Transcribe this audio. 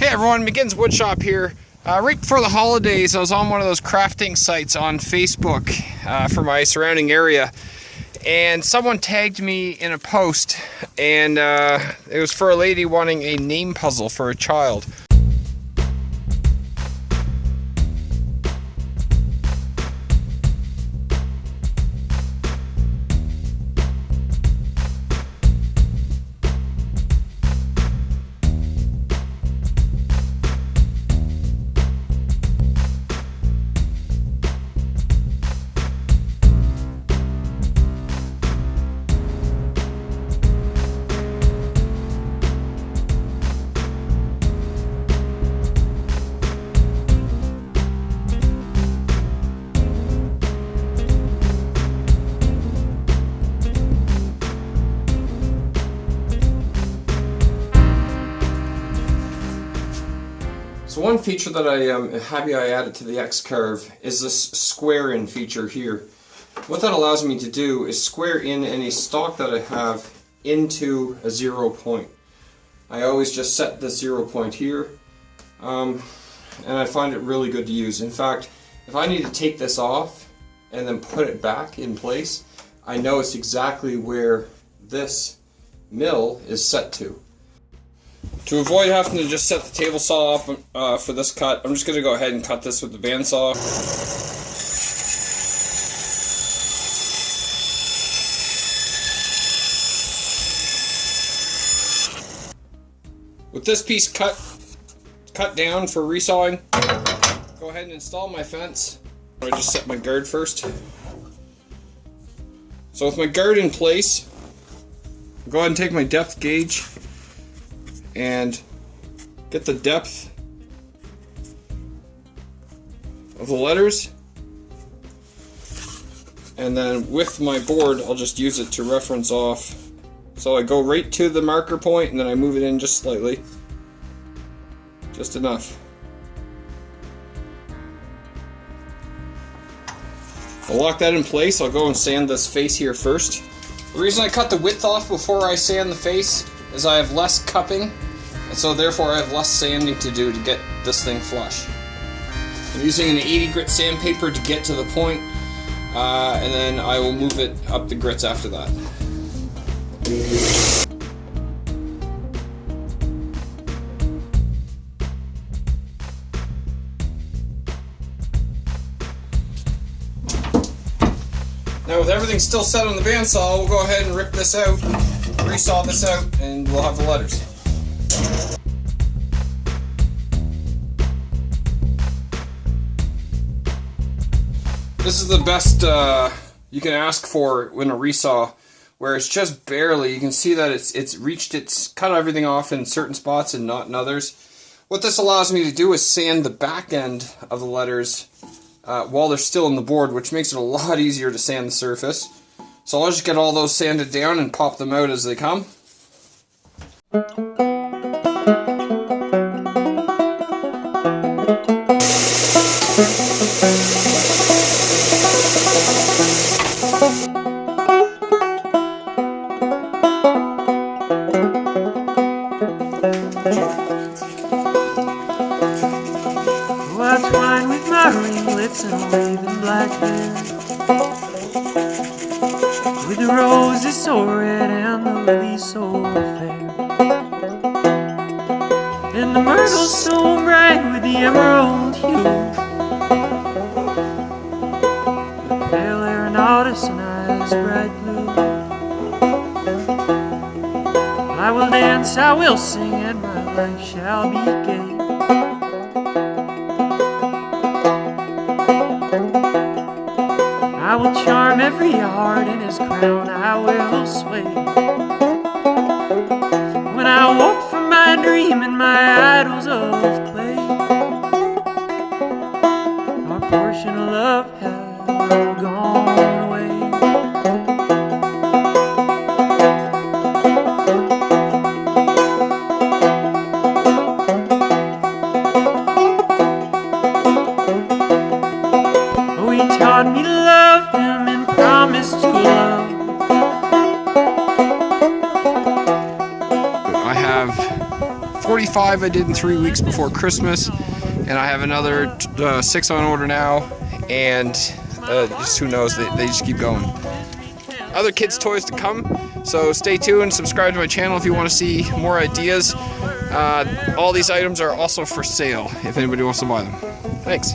Hey everyone, McGinn's Woodshop here. Right before the holidays, I was on one of those crafting sites on Facebook for my surrounding area, and someone tagged me in a post, and it was for a lady wanting a name puzzle for a child. So one feature that I am happy I added to the X-Carve is this square in feature here. What that allows me to do is square in any stock that I have into a 0 point. I always just set the 0 point here, and I find it really good to use. In fact, if I need to take this off and then put it back in place, I know it's exactly where this mill is set to. To avoid having to just set the table saw up for this cut, I'm just going to go ahead and cut this with the bandsaw. With this piece cut down for resawing, go ahead and install my fence. I just set my guard first. So with my guard in place, go ahead and take my depth gauge and get the depth of the letters, and then with my board I'll just use it to reference off. So I go right to the marker point and then I move it in just slightly, just enough. I'll lock that in place. I'll go and sand this face here first. The reason I cut the width off before I sand the face is I have less cupping, and so therefore I have less sanding to do to get this thing flush. I'm using an 80 grit sandpaper to get to the point, and then I will move it up the grits after that. Now with everything still set on the bandsaw, we'll go ahead and rip this out, resaw this out, and we'll have the letters. This is the best you can ask for in a resaw, where it's just barely, you can see that it's cut everything off in certain spots and not in others. What this allows me to do is sand the back end of the letters while they're still in the board, which makes it a lot easier to sand the surface. So I'll just get all those sanded down and pop them out as they come. I twine with my ringlets and waving black hair, with the roses so red and the lilies so fair, and the myrtle so bright with the emerald hue, the pale Aeronautes and eyes bright blue. I will dance, I will sing, and my life shall be gay. I will charm every heart in his crown, I will sway. When I woke from my dream and my idols of clay, our portion of love had gone away. Oh, he taught me to love him and promised to love. I have 45 5 I did in 3 weeks before Christmas, and I have another 6 on order now, and just who knows, they just keep going. Other kids' toys to come, so stay tuned, subscribe to my channel if you want to see more ideas. All these items are also for sale if anybody wants to buy them. Thanks.